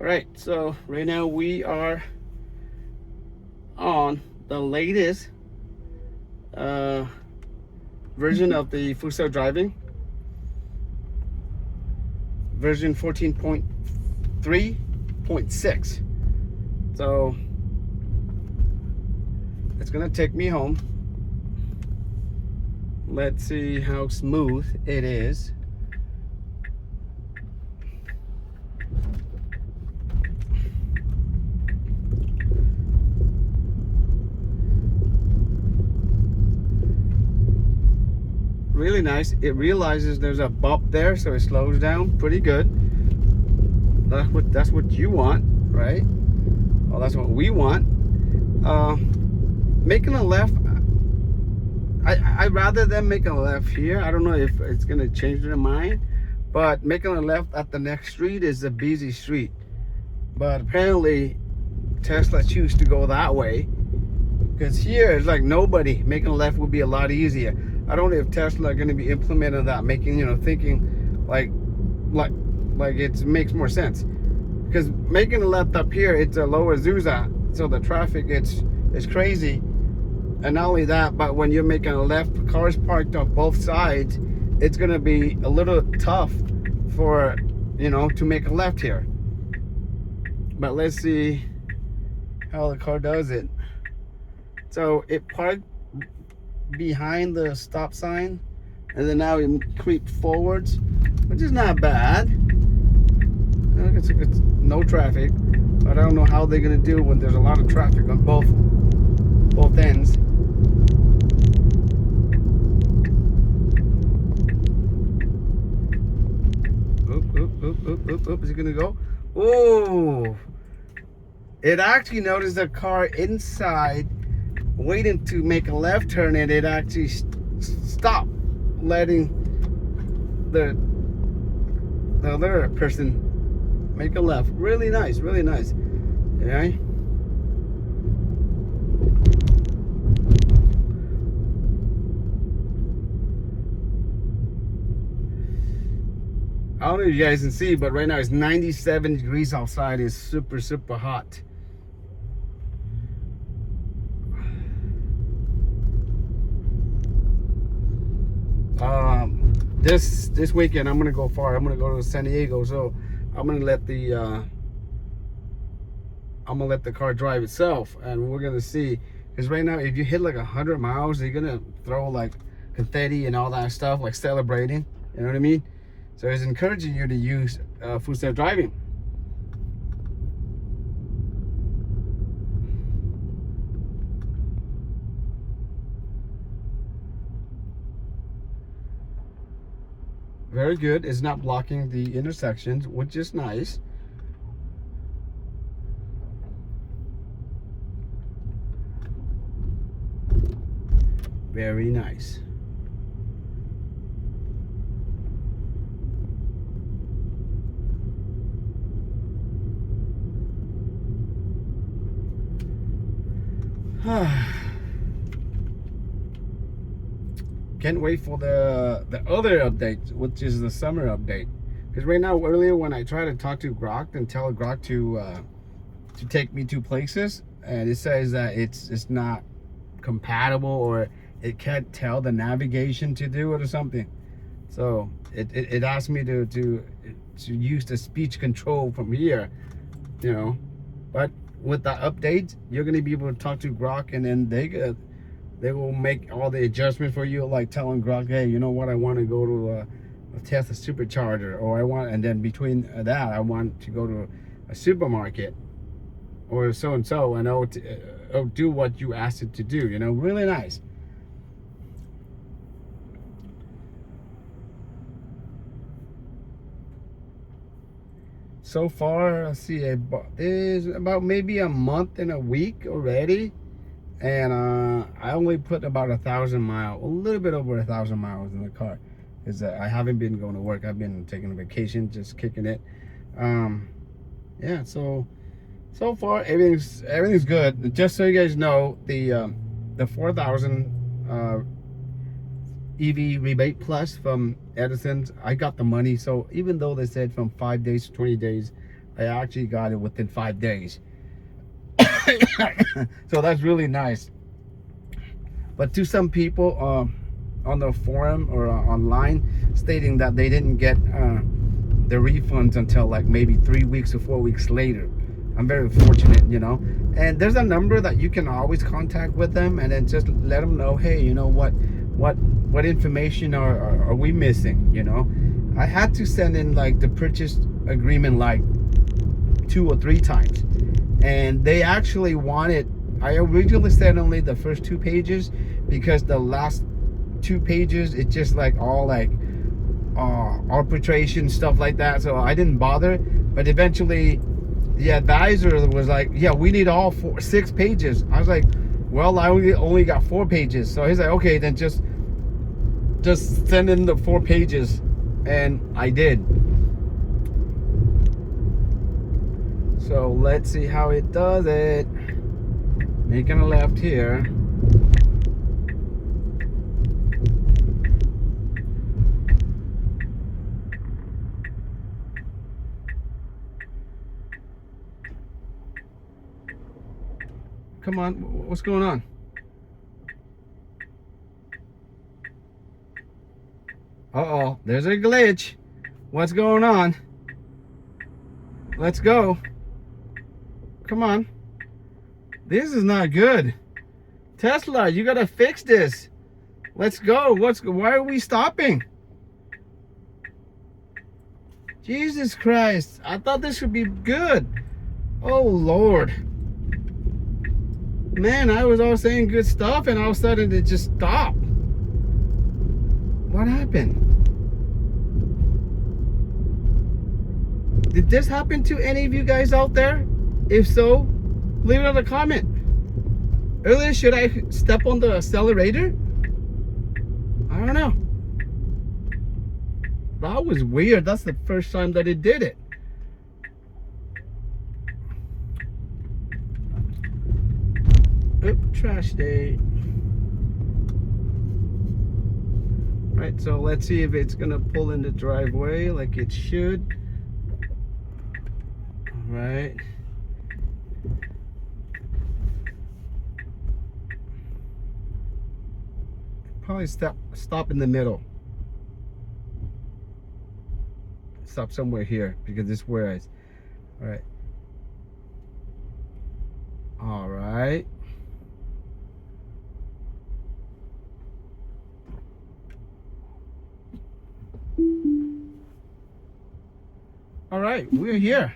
All right, so right now we are on the latest version of the full self driving, version 14.3.6. So it's gonna take me home. Let's see how smooth it is. Really nice. It realizes there's a bump there, so it slows down pretty good. That's what you want, right? Well, that's what we want. Making a left, I'd rather than make a left here. I don't know if it's gonna change their mind, but making a left at the next street is a busy street. But apparently Tesla choose to go that way, because here it's like nobody. Making a left would be a lot easier. I don't know if Tesla are going to be implementing that, making, you know, thinking like it makes more sense. Because making a left up here, it's a lower Zusa, so the traffic it's crazy. And not only that, but when you're making a left, cars parked on both sides, it's going to be a little tough for, you know, to make a left here. But let's see how the car does it. So it parked behind the stop sign, and then now it creep forwards, which is not bad. It's no traffic, but I don't know how they're gonna do when there's a lot of traffic on both ends. Oop, is it gonna go? Oh, it actually noticed a car inside waiting to make a left turn, and it actually stopped, letting the other person make a left. Really nice, really nice. Yeah. I don't know if you guys can see, but right now it's 97 degrees outside. It's super hot. This weekend I'm gonna go far. I'm gonna go to San Diego, so I'm gonna let the car drive itself, and we're gonna see. Because right now, if you hit like 100 miles, they're gonna throw like confetti and all that stuff, like celebrating. You know what I mean? So it's encouraging you to use full self driving. Very good. It's not blocking the intersections, which is nice. Very nice. Can't wait for the other update, which is the summer update. Because right now, earlier when I try to talk to Grok and tell Grok to take me to places, and it says that it's not compatible, or it can't tell the navigation to do it or something. So it asked me to use the speech control from here, you know. But with the update, you're gonna be able to talk to Grok, and then they will make all the adjustments for you, like telling Grok, hey, you know what, I want to go to a Tesla supercharger, or and then between that, I want to go to a supermarket, or so and so, and it'll do what you asked it to do. You know, really nice. So far, let's see, it's about maybe a month and a week already. And I only put about 1,000 miles, a little bit over 1,000 miles in the car, because I haven't been going to work. I've been taking a vacation, just kicking it. Yeah, so far everything's good. Just so you guys know, the 4,000 EV rebate plus from Edison's, I got the money. So even though they said from 5 days to 20 days, I actually got it within 5 days. So that's really nice. But to some people on the forum or online stating that they didn't get the refunds until like maybe 3 weeks or 4 weeks later. I'm very fortunate, you know. And there's a number that you can always contact with them, and then just let them know, hey, you know, what information are we missing, you know. I had to send in like the purchase agreement like 2 or 3 times, and they actually wanted, I originally sent only the first 2 pages because the last 2 pages it's just like all like arbitration stuff like that, so I didn't bother. But eventually the advisor was like, yeah, we need all 6 pages. I was like, well, I only got 4 pages. So he's like, okay, then just send in the 4 pages. And I did. So let's see how it does it. Making a left here. Come on, what's going on? Uh-oh, there's a glitch. What's going on? Let's go. Come on. This is not good. Tesla, you gotta fix this. Let's go. Why are we stopping? Jesus Christ. I thought this would be good. Oh, Lord. Man, I was all saying good stuff, and all of a sudden it just stopped. What happened? Did this happen to any of you guys out there? If so, leave it in a comment. Earlier, should I step on the accelerator? I don't know. That was weird. That's the first time that it did it. Oop, trash day. Right, so let's see if it's gonna pull in the driveway like it should. All right. Probably stop in the middle. Stop somewhere here because this is where I. All right. All right. All right, we're here.